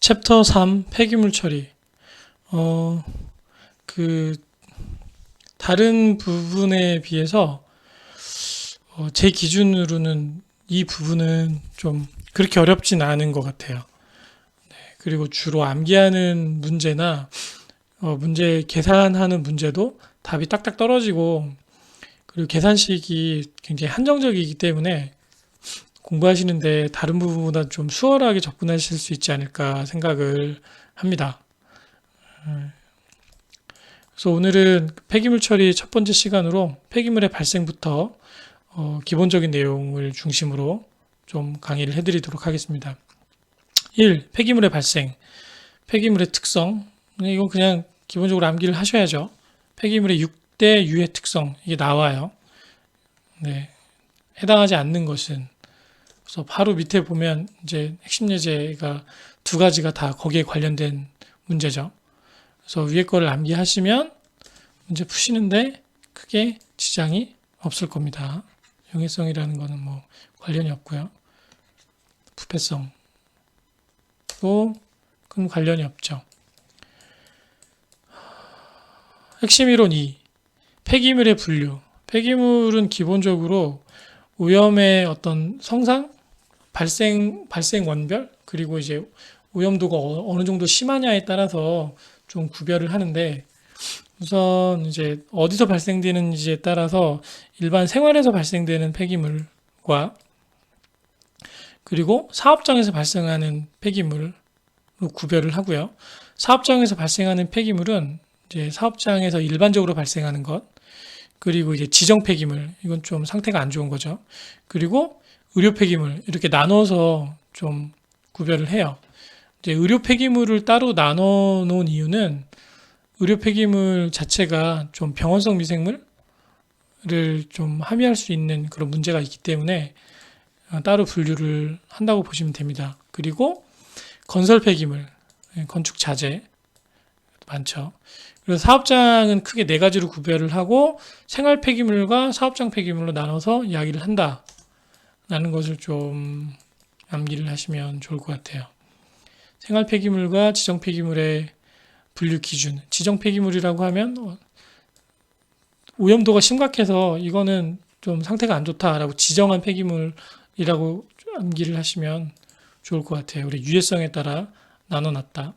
챕터 3 폐기물 처리. 어, 그 다른 부분에 비해서 제 기준으로는 이 부분은 좀 그렇게 어렵진 않은 것 같아요. 그리고 주로 암기하는 문제나 문제 계산하는 문제도 답이 딱딱 떨어지고, 그리고 계산식이 굉장히 한정적이기 때문에 공부하시는데 다른 부분보다 좀 수월하게 접근하실 수 있지 않을까 생각을 합니다. 그래서 오늘은 폐기물 처리 첫 번째 시간으로 폐기물의 발생부터 기본적인 내용을 중심으로 좀 강의를 해드리도록 하겠습니다. 1. 폐기물의 발생. 폐기물의 특성. 이건 그냥 기본적으로 암기를 하셔야죠. 폐기물의 6대 유해 특성. 이게 나와요. 네. 해당하지 않는 것은. 그래서 바로 밑에 보면 이제 핵심 예제가 두 가지가 다 거기에 관련된 문제죠. 그래서 위에 거를 암기하시면 문제 푸시는데 크게 지장이 없을 겁니다. 용해성이라는 거는 뭐 관련이 없고요. 부패성도 큰 관련이 없죠. 핵심 이론 2. 폐기물의 분류. 폐기물은 기본적으로 오염의 어떤 성상, 발생 원별, 그리고 이제 오염도가 어느 정도 심하냐에 따라서 좀 구별을 하는데, 우선 이제 어디서 발생되는지에 따라서 일반 생활에서 발생되는 폐기물과 그리고 사업장에서 발생하는 폐기물로 구별을 하고요. 사업장에서 발생하는 폐기물은 이제 사업장에서 일반적으로 발생하는 것, 그리고 이제 지정 폐기물, 이건 좀 상태가 안 좋은 거죠. 그리고 의료 폐기물, 이렇게 나눠서 좀 구별을 해요. 이제 의료 폐기물을 따로 나눠 놓은 이유는 의료 폐기물 자체가 좀 병원성 미생물을 좀 함유할 수 있는 그런 문제가 있기 때문에 따로 분류를 한다고 보시면 됩니다. 그리고 건설 폐기물, 건축 자재 많죠. 그래서 사업장은 크게 네 가지로 구별을 하고 생활 폐기물과 사업장 폐기물로 나눠서 이야기를 한다라는 것을 좀 암기를 하시면 좋을 것 같아요. 생활 폐기물과 지정 폐기물의 분류 기준. 지정 폐기물이라고 하면 오염도가 심각해서 이거는 좀 상태가 안 좋다라고 지정한 폐기물이라고 암기를 하시면 좋을 것 같아요. 우리 유해성에 따라 나눠놨다.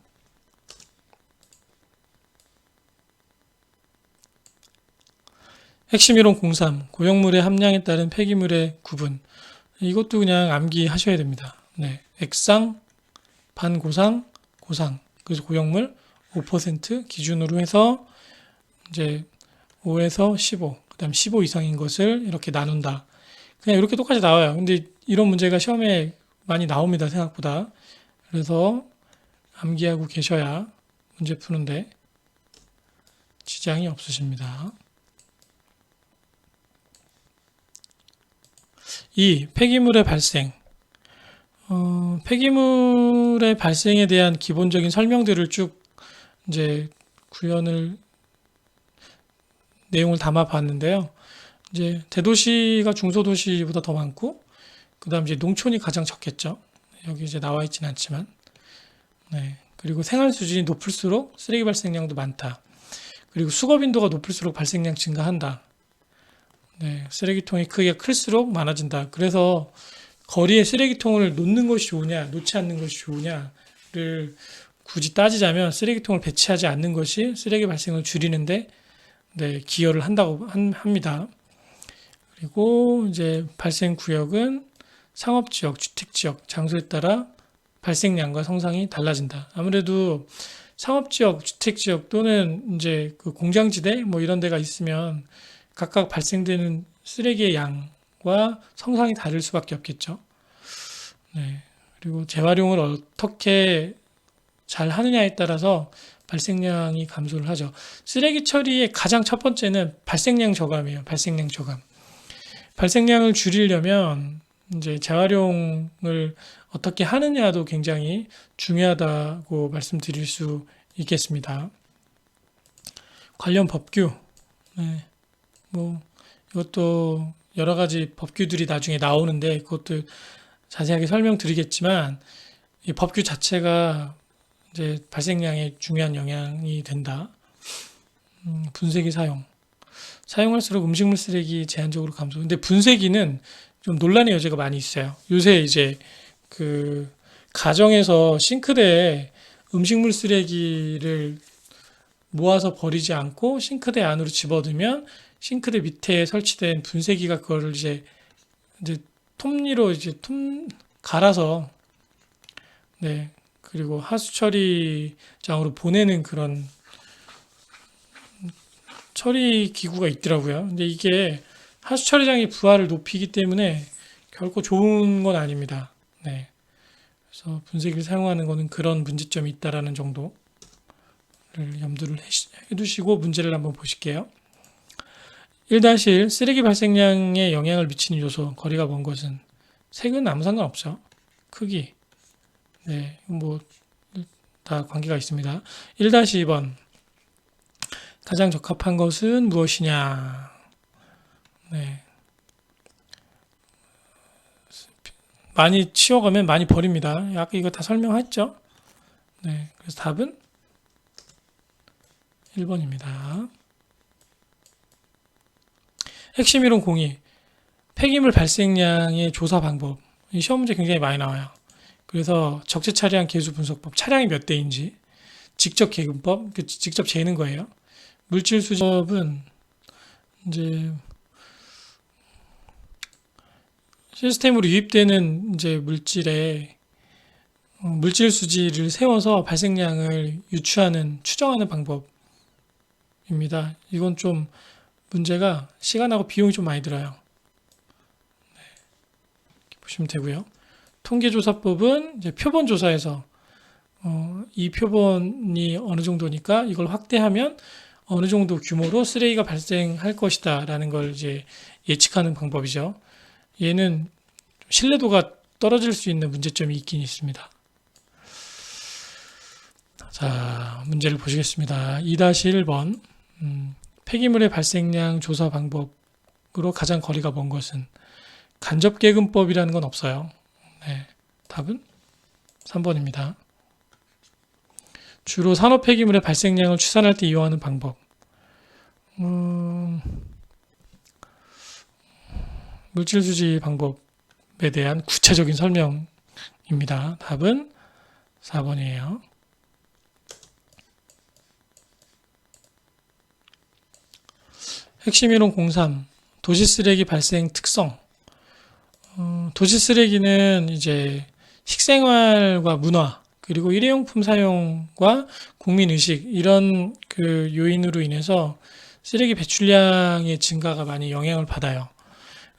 핵심 이론 03. 고용물의 함량에 따른 폐기물의 구분. 이것도 그냥 암기하셔야 됩니다. 네. 액상, 반고상, 고상. 그래서 고용물 5% 기준으로 해서 이제 5에서 15, 그다음 15 이상인 것을 이렇게 나눈다. 그냥 이렇게 똑같이 나와요. 근데 이런 문제가 시험에 많이 나옵니다, 생각보다. 그래서 암기하고 계셔야 문제 푸는데 지장이 없으십니다. 2. 폐기물의 발생. 폐기물의 발생에 대한 기본적인 설명들을 쭉 이제 구현을 내용을 담아 봤는데요. 이제 대도시가 중소도시보다 더 많고, 그다음 이제 농촌이 가장 적겠죠. 여기 이제 나와 있지는 않지만, 네. 그리고 생활 수준이 높을수록 쓰레기 발생량도 많다. 그리고 수거 빈도가 높을수록 발생량 증가한다. 네. 쓰레기통의 크기가 클수록 많아진다. 그래서 거리에 쓰레기통을 놓는 것이 좋으냐, 놓지 않는 것이 좋으냐를 굳이 따지자면 쓰레기통을 배치하지 않는 것이 쓰레기 발생을 줄이는데 네, 기여를 합니다. 그리고 이제 발생 구역은 상업지역, 주택지역, 장소에 따라 발생량과 성상이 달라진다. 아무래도 상업지역, 주택지역 또는 이제 그 공장지대 뭐 이런 데가 있으면 각각 발생되는 쓰레기의 양과 성상이 다를 수밖에 없겠죠. 네. 그리고 재활용을 어떻게 잘 하느냐에 따라서 발생량이 감소를 하죠. 쓰레기 처리의 가장 첫 번째는 발생량 저감이에요. 발생량 저감. 발생량을 줄이려면 이제 재활용을 어떻게 하느냐도 굉장히 중요하다고 말씀드릴 수 있겠습니다. 관련 법규, 네, 뭐 이것도 여러 가지 법규들이 나중에 나오는데 그것도 자세하게 설명드리겠지만 이 법규 자체가 이제 발생량에 중요한 영향이 된다. 분쇄기 사용할수록 음식물 쓰레기 제한적으로 감소. 근데 분쇄기는 좀 논란의 여지가 많이 있어요. 요새 이제 그 가정에서 싱크대에 음식물 쓰레기를 모아서 버리지 않고 싱크대 안으로 집어넣으면 싱크대 밑에 설치된 분쇄기가 그거를 이제 톱니로 이제 갈아서, 네, 그리고 하수 처리장으로 보내는 그런 처리 기구가 있더라고요. 근데 이게 하수 처리장의 부하를 높이기 때문에 결코 좋은 건 아닙니다. 네. 그래서 분쇄기를 사용하는 거는 그런 문제점이 있다라는 정도를 염두를 해두시고 문제를 한번 보실게요. 1-1 쓰레기 발생량에 영향을 미치는 요소, 거리가 먼 것은 색은 아무 상관없죠. 크기, 네, 뭐 다 관계가 있습니다. 1-2번 가장 적합한 것은 무엇이냐? 네, 많이 치워가면 많이 버립니다. 아까 이거 다 설명했죠? 네, 그래서 답은 1번입니다. 핵심 이론 공유. 폐기물 발생량의 조사 방법. 이 시험 문제 굉장히 많이 나와요. 그래서 적재 차량 계수 분석법, 차량이 몇 대인지, 직접 계근법, 직접 재는 거예요. 물질 수집법은 이제 시스템으로 유입되는 이제 물질에 물질 수지를 세워서 발생량을 추정하는 방법입니다. 이건 좀 문제가 시간하고 비용이 좀 많이 들어요. 네, 보시면 되고요. 통계조사법은 이제 표본 조사에서 이 표본이 어느 정도니까 이걸 확대하면 어느 정도 규모로 쓰레기가 발생할 것이다라는 걸 이제 예측하는 방법이죠. 얘는 신뢰도가 떨어질 수 있는 문제점이 있긴 있습니다. 자, 문제를 보시겠습니다. 2-1번. 폐기물의 발생량 조사 방법으로 가장 거리가 먼 것은 간접계근법이라는 건 없어요. 네, 답은 3번입니다. 주로 산업 폐기물의 발생량을 추산할 때 이용하는 방법. 물질 수지 방법에 대한 구체적인 설명입니다. 답은 4번이에요. 핵심 이론 03. 도시 쓰레기 발생 특성. 도시 쓰레기는 이제 식생활과 문화, 그리고 일회용품 사용과 국민 의식, 이런 그 요인으로 인해서 쓰레기 배출량의 증가가 많이 영향을 받아요.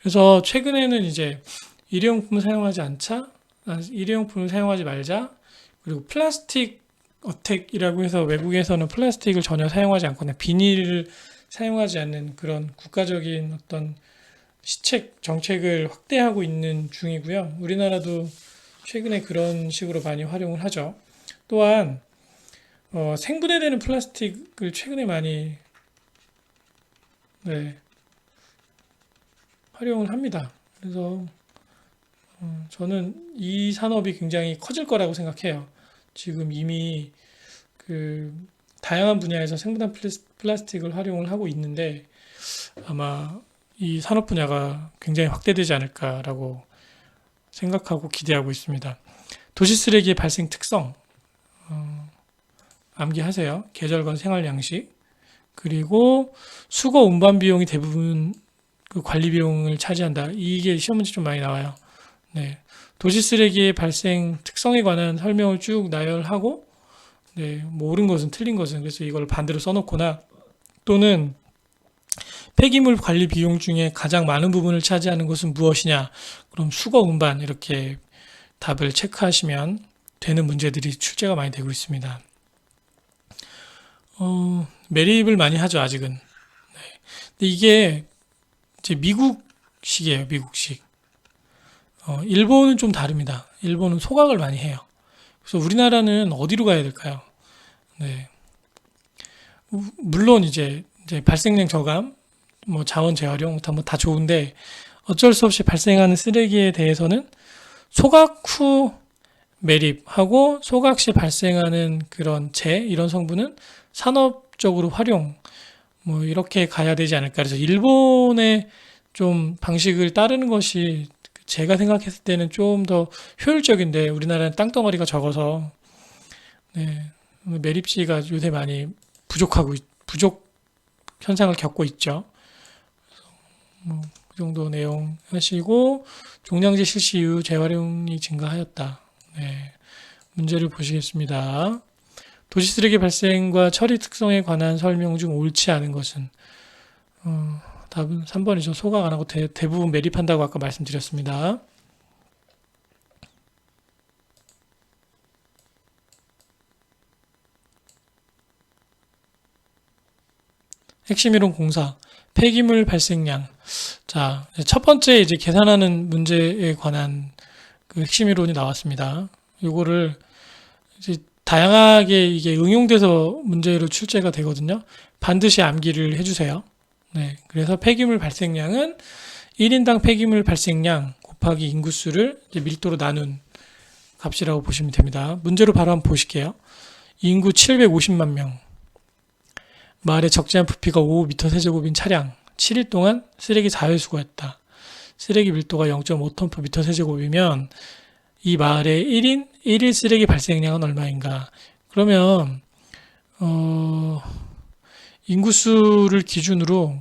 그래서 최근에는 이제 일회용품을 사용하지 않자, 일회용품을 사용하지 말자, 그리고 플라스틱 어택이라고 해서 외국에서는 플라스틱을 전혀 사용하지 않거나 비닐을 사용하지 않는 그런 국가적인 어떤 시책, 정책을 확대하고 있는 중이고요. 우리나라도 최근에 그런 식으로 많이 활용을 하죠. 또한 생분해되는 플라스틱을 최근에 많이 활용을 합니다. 그래서 저는 이 산업이 굉장히 커질 거라고 생각해요. 지금 이미 그 다양한 분야에서 생분해 플라스틱을 활용을 하고 있는데 아마 이 산업 분야가 굉장히 확대되지 않을까라고 생각하고 기대하고 있습니다. 도시 쓰레기의 발생 특성 암기하세요. 계절건 생활 양식, 그리고 수거 운반 비용이 대부분 그 관리 비용을 차지한다. 이게 시험 문제 좀 많이 나와요. 네, 도시 쓰레기의 발생 특성에 관한 설명을 쭉 나열하고, 네, 뭐 옳은 것은 틀린 것은, 그래서 이걸 반대로 써놓거나, 또는 폐기물 관리 비용 중에 가장 많은 부분을 차지하는 것은 무엇이냐? 그럼 수거 운반, 이렇게 답을 체크하시면 되는 문제들이 출제가 많이 되고 있습니다. 매립을 많이 하죠, 아직은. 네. 근데 이게 이제 미국식이에요, 미국식. 일본은 좀 다릅니다. 일본은 소각을 많이 해요. 그래서 우리나라는 어디로 가야 될까요? 네. 물론 이제 발생량 저감, 뭐 자원 재활용, 다 좋은데 어쩔 수 없이 발생하는 쓰레기에 대해서는 소각 후 매립하고 소각 시 발생하는 그런 재 이런 성분은 산업적으로 활용 뭐 이렇게 가야 되지 않을까. 그래서 일본의 좀 방식을 따르는 것이 제가 생각했을 때는 좀 더 효율적인데 우리나라는 땅덩어리가 적어서 네, 매립시가 요새 많이 부족 현상을 겪고 있죠. 뭐, 그 정도 내용 하시고 종량제 실시 이후 재활용이 증가하였다. 네, 문제를 보시겠습니다. 도시 쓰레기 발생과 처리 특성에 관한 설명 중 옳지 않은 것은 답은 3번이죠. 소각 안 하고 대부분 매립한다고 아까 말씀드렸습니다. 핵심 이론 공사 폐기물 발생량. 자, 첫 번째 이제 계산하는 문제에 관한 그 핵심 이론이 나왔습니다. 요거를 이제 다양하게 이게 응용돼서 문제로 출제가 되거든요. 반드시 암기를 해주세요. 네, 그래서 폐기물 발생량은 1인당 폐기물 발생량 곱하기 인구수를 이제 밀도로 나눈 값이라고 보시면 됩니다. 문제로 바로 한번 보실게요. 인구 750만 명. 마을에 적재한 부피가 5m/세제곱인 차량 7일 동안 쓰레기 4회 수거했다. 쓰레기 밀도가 0.5톤/m/세제곱이면 이 마을의 1일 쓰레기 발생량은 얼마인가? 그러면 인구수를 기준으로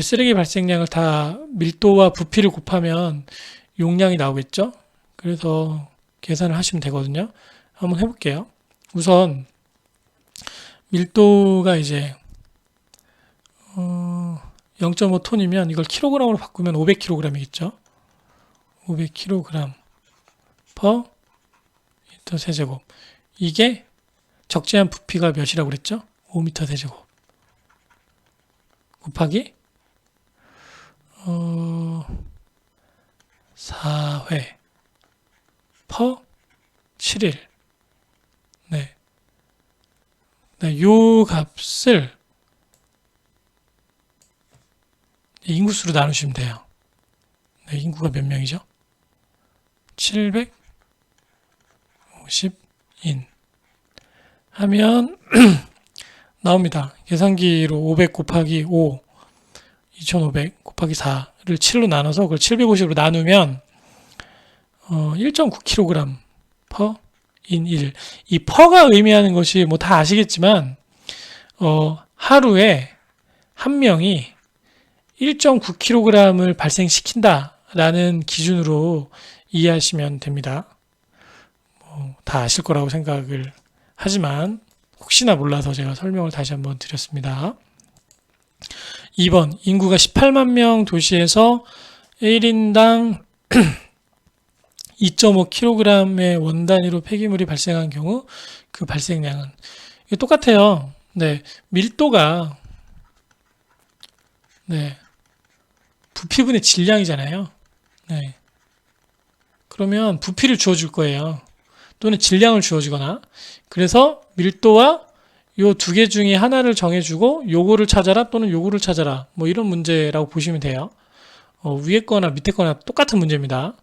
쓰레기 발생량을 다 밀도와 부피를 곱하면 용량이 나오겠죠? 그래서 계산을 하시면 되거든요. 한번 해볼게요. 우선 밀도가 이제 0.5톤이면 이걸 킬로그램으로 바꾸면 500kg이겠죠. 500kg per m 세제곱. 이게 적재한 부피가 몇이라고 그랬죠? 5m 세제곱. 곱하기 4회 per 7일. 네. 네, 요 값을 인구수로 나누시면 돼요. 네, 인구가 몇 명이죠? 750인 하면 나옵니다. 계산기로 500 곱하기 5 2500 곱하기 4를 7로 나눠서 그걸 750으로 나누면 1.9kg per 인 1. 이 퍼가 의미하는 것이 뭐 다 아시겠지만 하루에 한 명이 1.9kg을 발생시킨다라는 기준으로 이해하시면 됩니다. 다 아실 거라고 생각을 하지만 혹시나 몰라서 제가 설명을 다시 한번 드렸습니다. 2번 인구가 18만 명 도시에서 1인당 2.5kg의 원 단위로 폐기물이 발생한 경우 그 발생량은 똑같아요. 네, 밀도가 네, 부피분의 질량이잖아요. 네, 그러면 부피를 주어줄 거예요. 또는 질량을 주어주거나. 그래서 밀도와 요 두 개 중에 하나를 정해주고 요거를 찾아라 또는 요거를 찾아라. 뭐 이런 문제라고 보시면 돼요. 위에 거나 밑에 거나 똑같은 문제입니다.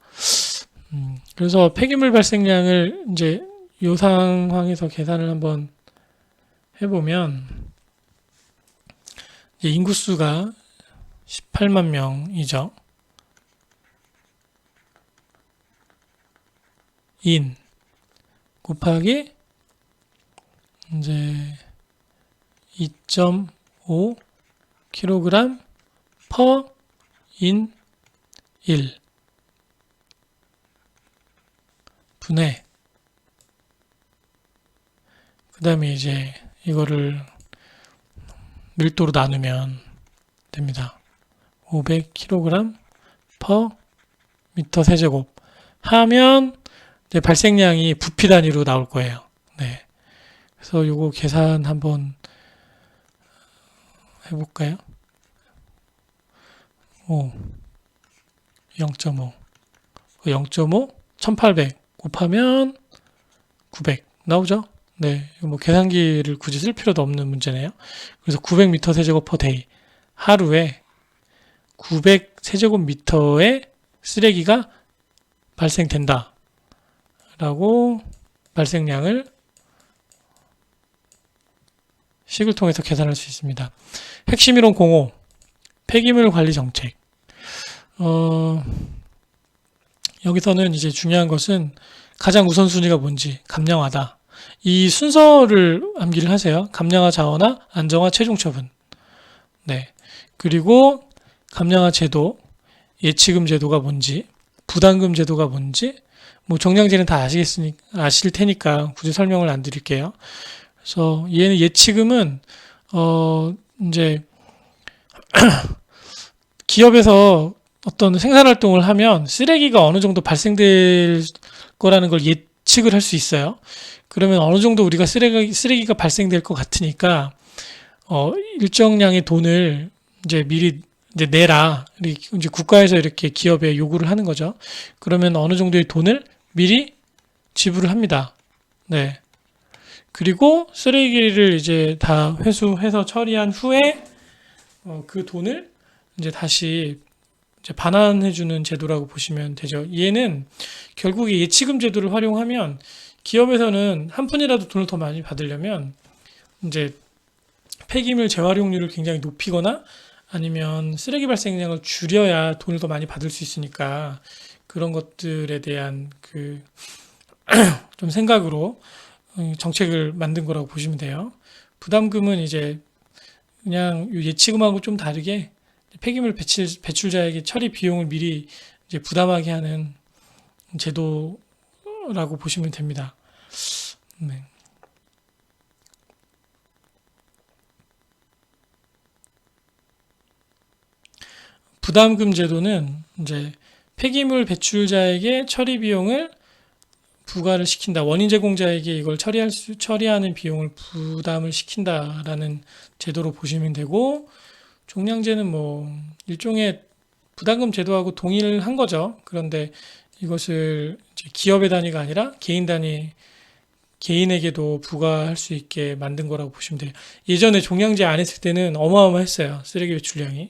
그래서 폐기물 발생량을 이제 요 상황에서 계산을 한번 해보면 이제 인구수가 18만 명이죠. 인 곱하기 이제 2.5kg per 인 1 분의 그 다음에 이제 이거를 밀도로 나누면 됩니다. 500kg per m 세제곱 하면 이제 발생량이 부피 단위로 나올 거예요. 네. 그래서 요거 계산 한번 해볼까요? 0.5 1800 곱하면 900 나오죠? 네, 뭐 계산기를 굳이 쓸 필요도 없는 문제네요. 그래서 900m 세제곱 per day 하루에 900 세제곱미터의 쓰레기가 발생된다 라고 발생량을 식을 통해서 계산할 수 있습니다. 핵심 이론 05 폐기물 관리 정책. 여기서는 이제 중요한 것은 가장 우선순위가 뭔지 감량화다. 이 순서를 암기를 하세요. 감량화 자원화, 안정화, 최종 처분. 네. 그리고 감량화 제도, 예치금 제도가 뭔지, 부담금 제도가 뭔지, 뭐 정량제는 다 아실 테니까 굳이 설명을 안 드릴게요. 그래서 얘는 예치금은 이제 기업에서 어떤 생산 활동을 하면 쓰레기가 어느 정도 발생될 거라는 걸 예측을 할 수 있어요. 그러면 어느 정도 우리가 쓰레기가 발생될 것 같으니까 일정량의 돈을 이제 미리 이제 내라. 이제 국가에서 이렇게 기업에 요구를 하는 거죠. 그러면 어느 정도의 돈을 미리 지불을 합니다. 네. 그리고 쓰레기를 이제 다 회수해서 처리한 후에 그 돈을 이제 다시 이제 반환해주는 제도라고 보시면 되죠. 얘는 결국에 예치금 제도를 활용하면 기업에서는 한 푼이라도 돈을 더 많이 받으려면 이제 폐기물 재활용률을 굉장히 높이거나 아니면 쓰레기 발생량을 줄여야 돈을 더 많이 받을 수 있으니까 그런 것들에 대한 그 좀 생각으로 정책을 만든 거라고 보시면 돼요. 부담금은 이제 그냥 예치금하고 좀 다르게 폐기물 배출자에게 처리 비용을 미리 이제 부담하게 하는 제도라고 보시면 됩니다. 네. 부담금 제도는 이제 폐기물 배출자에게 처리 비용을 부과를 시킨다. 원인 제공자에게 이걸 처리하는 비용을 부담을 시킨다라는 제도로 보시면 되고, 종량제는 뭐 일종의 부담금 제도하고 동일한 거죠. 그런데 이것을 이제 기업의 단위가 아니라 개인 단위, 개인에게도 부과할 수 있게 만든 거라고 보시면 돼요. 예전에 종량제 안 했을 때는 어마어마했어요. 쓰레기 배출량이.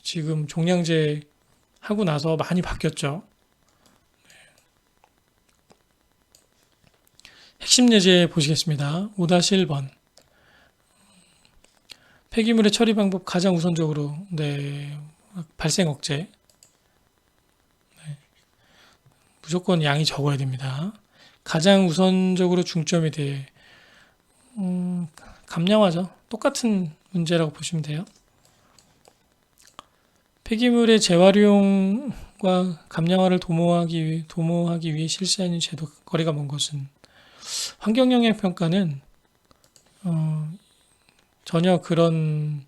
지금 종량제 하고 나서 많이 바뀌었죠. 핵심 예제 보시겠습니다. 5-1번. 폐기물의 처리 방법 가장 우선적으로 발생 억제. 무조건 양이 적어야 됩니다. 가장 우선적으로 중점에 대해 감량화죠. 똑같은 문제라고 보시면 돼요. 폐기물의 재활용과 감량화를 도모하기 위해 실시하는 제도 거리가 먼 것은 환경영향 평가는 전혀 그런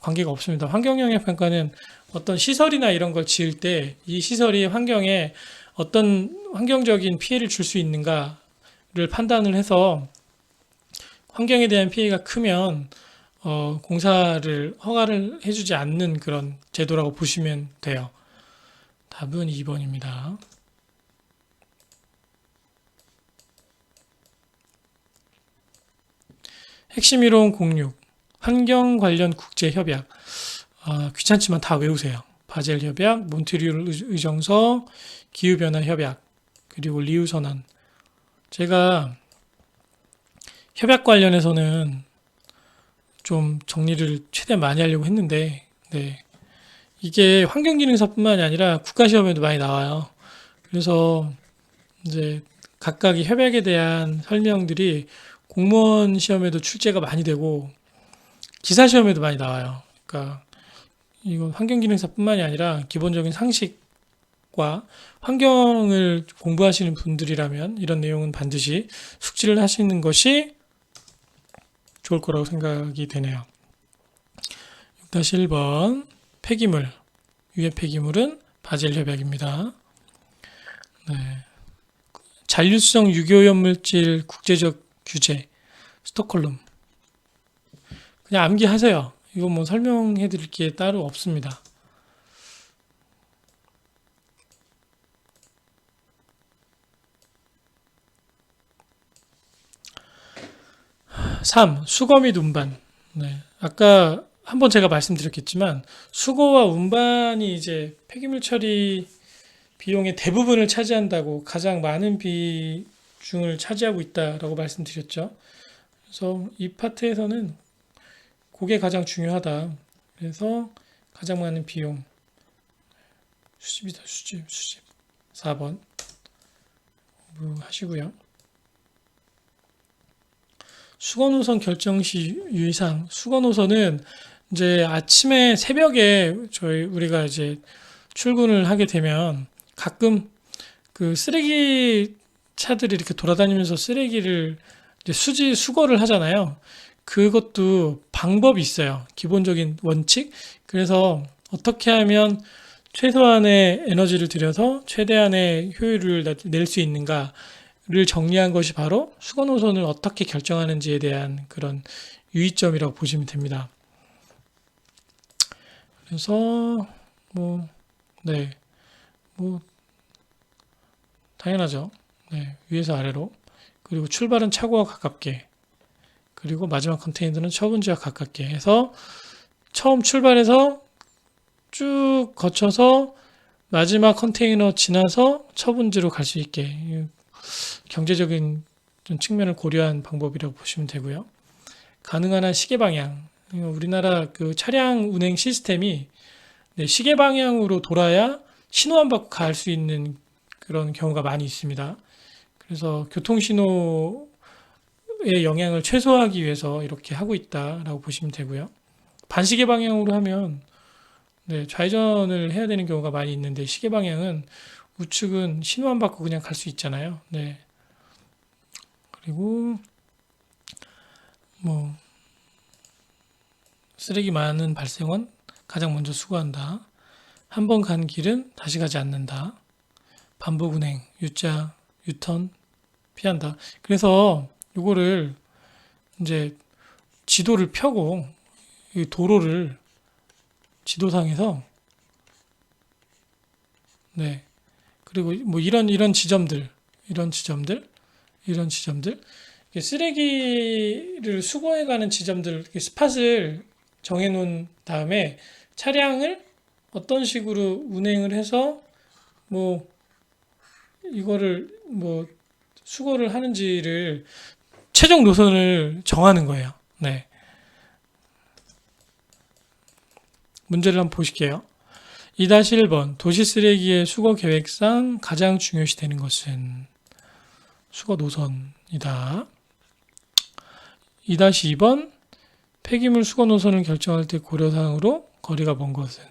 관계가 없습니다. 환경영향 평가는 어떤 시설이나 이런 걸 지을 때 이 시설이 환경에 어떤 환경적인 피해를 줄 수 있는가를 판단을 해서 환경에 대한 피해가 크면 공사를 허가를 해주지 않는 그런 제도라고 보시면 돼요. 답은 2번입니다. 핵심 이론 06 환경 관련 국제 협약. 귀찮지만 다 외우세요. 바젤 협약, 몬트리올 의정서, 기후 변화 협약, 그리고 리우 선언. 제가 협약 관련해서는 좀 정리를 최대한 많이 하려고 했는데, 네. 이게 환경기능사뿐만이 아니라 국가시험에도 많이 나와요. 그래서 이제 각각의 협약에 대한 설명들이 공무원 시험에도 출제가 많이 되고 기사 시험에도 많이 나와요. 그러니까 이건 환경기능사뿐만이 아니라 기본적인 상식과 환경을 공부하시는 분들이라면 이런 내용은 반드시 숙지를 하시는 것이 좋을 거라고 생각이 되네요. 6-1번 폐기물, 유해 폐기물은 바젤 협약입니다. 네. 잔류성 유기오염물질 국제적 규제, 스톡홀름. 그냥 암기하세요. 이거 뭐 설명해 드릴 게 따로 없습니다. 3. 수거 및 운반. 네. 아까 한번 제가 말씀드렸겠지만 수거와 운반이 이제 폐기물 처리 비용의 대부분을 차지한다고 가장 많은 비중을 차지하고 있다라고 말씀드렸죠. 그래서 이 파트에서는 그게 가장 중요하다. 그래서 가장 많은 비용 수집이다. 수집 4번 하시고요. 수거노선 결정 시 유의사항. 수거노선은 이제 아침에 새벽에 우리가 이제 출근을 하게 되면 가끔 그 쓰레기 차들이 이렇게 돌아다니면서 쓰레기를 이제 수거를 하잖아요. 그것도 방법이 있어요. 기본적인 원칙. 그래서 어떻게 하면 최소한의 에너지를 들여서 최대한의 효율을 낼 수 있는가를 정리한 것이 바로 수거 노선을 어떻게 결정하는지에 대한 그런 유의점이라고 보시면 됩니다. 그래서 네, 당연하죠. 네, 위에서 아래로. 그리고 출발은 차고와 가깝게. 그리고 마지막 컨테이너는 처분지와 가깝게 해서 처음 출발해서 쭉 거쳐서 마지막 컨테이너 지나서 처분지로 갈 수 있게 경제적인 측면을 고려한 방법이라고 보시면 되고요. 가능한 한 시계 방향. 우리나라 그 차량 운행 시스템이 시계 방향으로 돌아야 신호 안 받고 갈 수 있는 그런 경우가 많이 있습니다. 그래서 교통신호의 영향을 최소화하기 위해서 이렇게 하고 있다라고 보시면 되고요. 반시계 방향으로 하면 좌회전을 해야 되는 경우가 많이 있는데 시계 방향은 우측은 신호 안 받고 그냥 갈 수 있잖아요. 네. 그리고 쓰레기 많은 발생원 가장 먼저 수거한다. 한 번 간 길은 다시 가지 않는다. 반복 운행, U자, 유턴 피한다. 그래서 이거를 이제 지도를 펴고 이 도로를 지도상에서 그리고 이런 지점들 쓰레기를 수거해가는 지점들 스팟을 정해놓은 다음에 차량을 어떤 식으로 운행을 해서 이거를 수거를 하는지를 최종 노선을 정하는 거예요. 네. 문제를 한번 보실게요. 2-1번 도시 쓰레기의 수거 계획상 가장 중요시 되는 것은 수거 노선이다. 2-2번 폐기물 수거 노선을 결정할 때 고려사항으로 거리가 먼 것은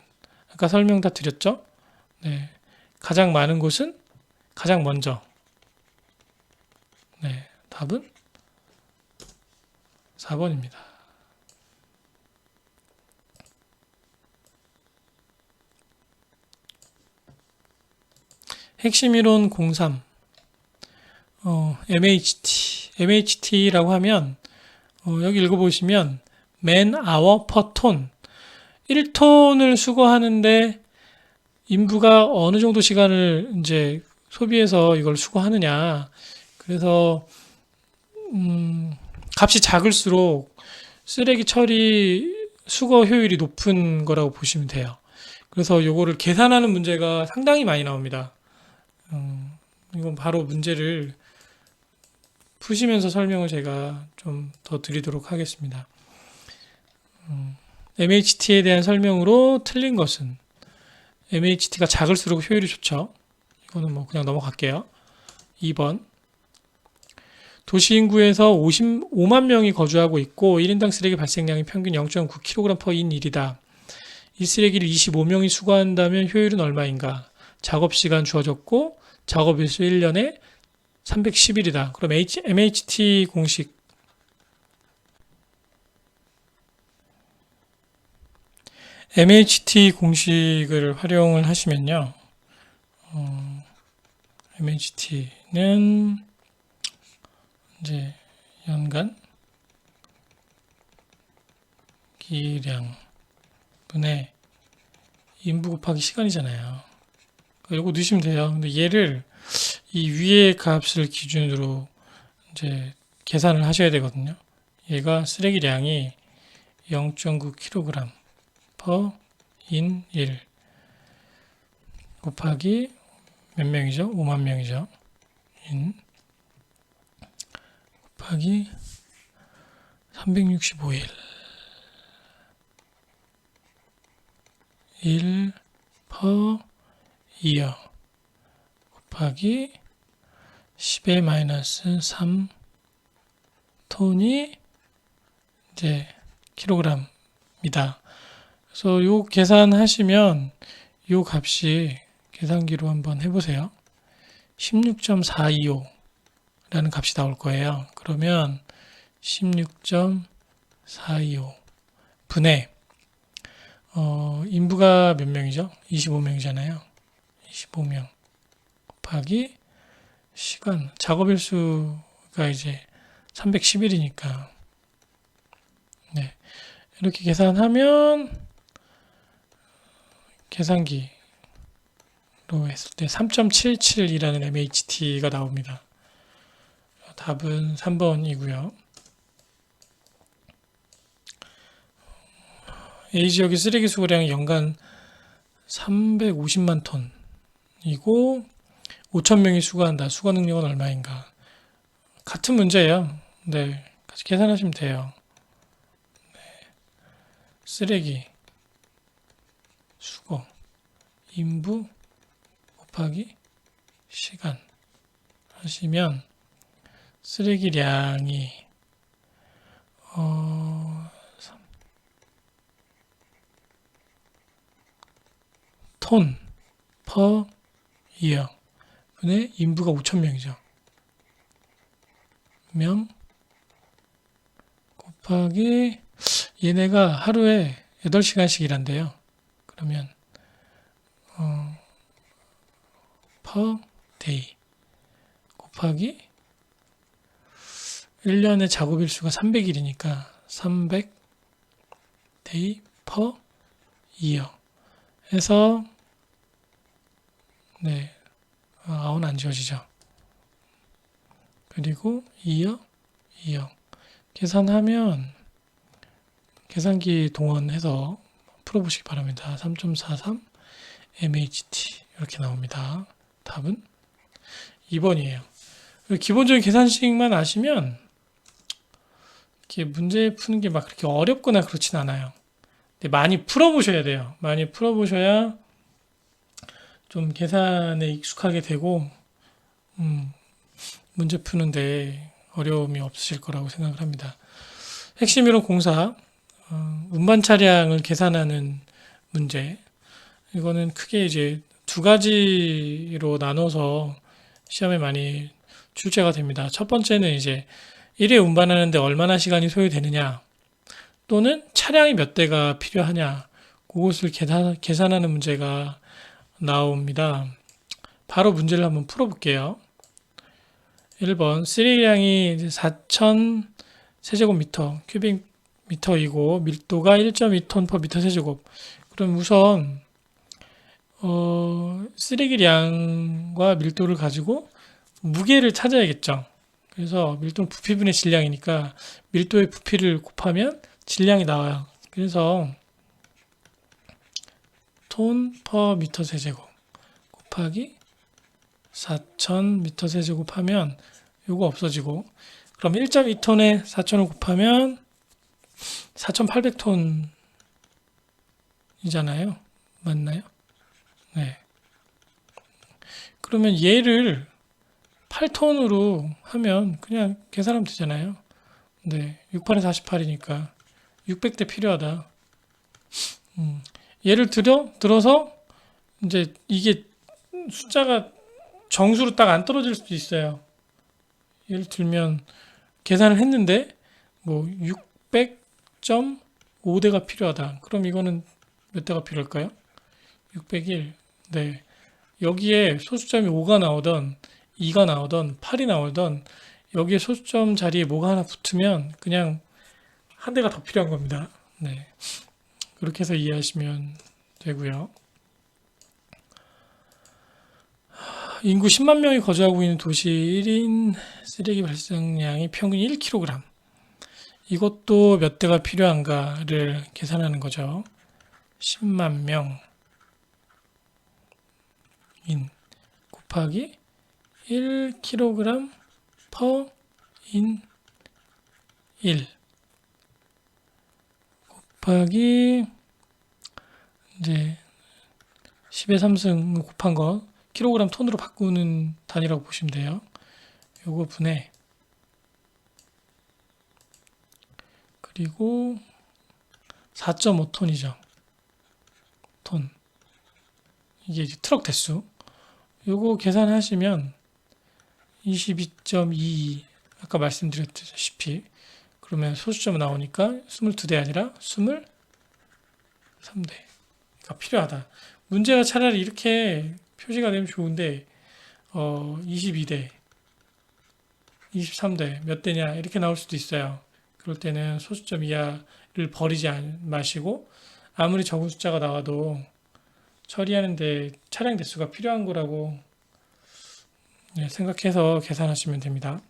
아까 설명 다 드렸죠? 네. 가장 많은 곳은 가장 먼저. 네. 답은 4번입니다. 핵심 이론 03 MHT라고 하면 여기 읽어보시면 man hour per ton 1톤을 수거하는데 인부가 어느 정도 시간을 이제 소비해서 이걸 수거하느냐. 그래서 값이 작을수록 쓰레기 처리 수거 효율이 높은 거라고 보시면 돼요. 그래서 요거를 계산하는 문제가 상당히 많이 나옵니다. 이건 바로 문제를 푸시면서 설명을 제가 좀 더 드리도록 하겠습니다. MHT에 대한 설명으로 틀린 것은 MHT가 작을수록 효율이 좋죠. 이거는 그냥 넘어갈게요. 2번 도시 인구에서 55만 명이 거주하고 있고 1인당 쓰레기 발생량이 평균 0.9kg/인일이다. 이 쓰레기를 25명이 수거한다면 효율은 얼마인가? 작업 시간 주어졌고 작업 일수 1년에 310일이다. 그럼 MHT 공식 MHT 공식을 활용을 하시면요. MHT는 이제 연간 기량 분의 인부 곱하기 시간이잖아요. 이거 넣으시면 돼요. 근데 얘를 이 위의 값을 기준으로 이제 계산을 하셔야 되거든요. 얘가 쓰레기량이 0.9kg per 인 1 곱하기 몇 명이죠? 5만 명이죠. 인 곱하기 365일 1 per year 곱하기 10의 마이너스 3 톤이 이제 킬로그램입니다. 그래서 요 계산하시면 요 값이 계산기로 한번 해보세요. 16.425 라는 값이 나올 거예요. 그러면 16.425 분의 인부가 몇 명이죠? 25명이잖아요. 25명 곱하기 시간, 작업일수가 이제 311이니까 네. 이렇게 계산하면 계산기로 했을 때 3.77이라는 MHT가 나옵니다. 답은 3번이고요. A지역의 쓰레기 수거량이 연간 350만 톤이고 5,000명이 수거한다. 수거 능력은 얼마인가? 같은 문제예요. 네, 같이 계산하시면 돼요. 네. 쓰레기 수거 인부 곱하기 시간 하시면 쓰레기량이 톤 per year 분의 인부가 5,000명이죠. 명 곱하기 얘네가 하루에 8시간씩 일한대요. 그러면 per day 곱하기 1년의 작업일수가 300일이니까 300 day per year 해서 네, 아웃 안 지워지죠. 그리고 2억 계산하면 계산기 동원해서 풀어보시기 바랍니다. 3.43 MHT 이렇게 나옵니다. 답은 2번이에요. 기본적인 계산식만 아시면 이렇게 문제 푸는 게 막 그렇게 어렵거나 그렇진 않아요. 근데 많이 풀어보셔야 돼요. 많이 풀어보셔야 좀 계산에 익숙하게 되고 문제 푸는데 어려움이 없으실 거라고 생각을 합니다. 핵심 이론 공사 운반 차량을 계산하는 문제 이거는 크게 이제 두 가지로 나눠서 시험에 많이 출제가 됩니다. 첫 번째는 이제 1회 운반하는데 얼마나 시간이 소요되느냐 또는 차량이 몇 대가 필요하냐 그것을 계산하는 문제가 나옵니다. 바로 문제를 한번 풀어볼게요. 1번 쓰레기량이 4,000 세제곱미터 큐빅미터이고 밀도가 1.2톤 per 미터 세제곱. 그럼 우선 쓰레기량과 밀도를 가지고 무게를 찾아야겠죠. 그래서 밀도는 부피분의 질량이니까 밀도의 부피를 곱하면 질량이 나와요. 그래서 톤 per 미터 세제곱 곱하기 4,000 미터 세제곱 하면 요거 없어지고 그럼 1.2톤에 4,000을 곱하면 4,800톤이잖아요. 맞나요? 네. 그러면 얘를 8톤으로 하면 그냥 계산하면 되잖아요. 네. 6판에 48이니까 600대 필요하다. 예를 들어서 이제 이게 숫자가 정수로 딱 안 떨어질 수도 있어요. 예를 들면 계산을 했는데 뭐 600.5대가 필요하다. 그럼 이거는 몇 대가 필요할까요? 601. 네. 여기에 소수점이 5가 나오던 2가 나오던 8이 나오던 여기에 소수점 자리에 뭐가 하나 붙으면 그냥 한 대가 더 필요한 겁니다. 네. 그렇게 해서 이해하시면 되고요. 인구 10만 명이 거주하고 있는 도시 1인 쓰레기 발생량이 평균 1kg. 이것도 몇 대가 필요한가를 계산하는 거죠. 10만 명인 곱하기 1kg per in 1 곱하기 이제 10의 3승 곱한 거 킬로그램 톤으로 바꾸는 단위라고 보시면 돼요. 요거 분해 그리고 4.5톤이죠. 톤. 이게 이제 트럭 대수. 요거 계산하시면 22.22 아까 말씀드렸다시피 그러면 소수점 나오니까 22대 아니라 23대가 필요하다. 문제가 차라리 이렇게 표시가 되면 좋은데 22대, 23대 몇 대냐 이렇게 나올 수도 있어요. 그럴 때는 소수점 이하를 버리지 마시고 아무리 적은 숫자가 나와도 처리하는데 차량 대수가 필요한 거라고 생각해서 계산하시면 됩니다.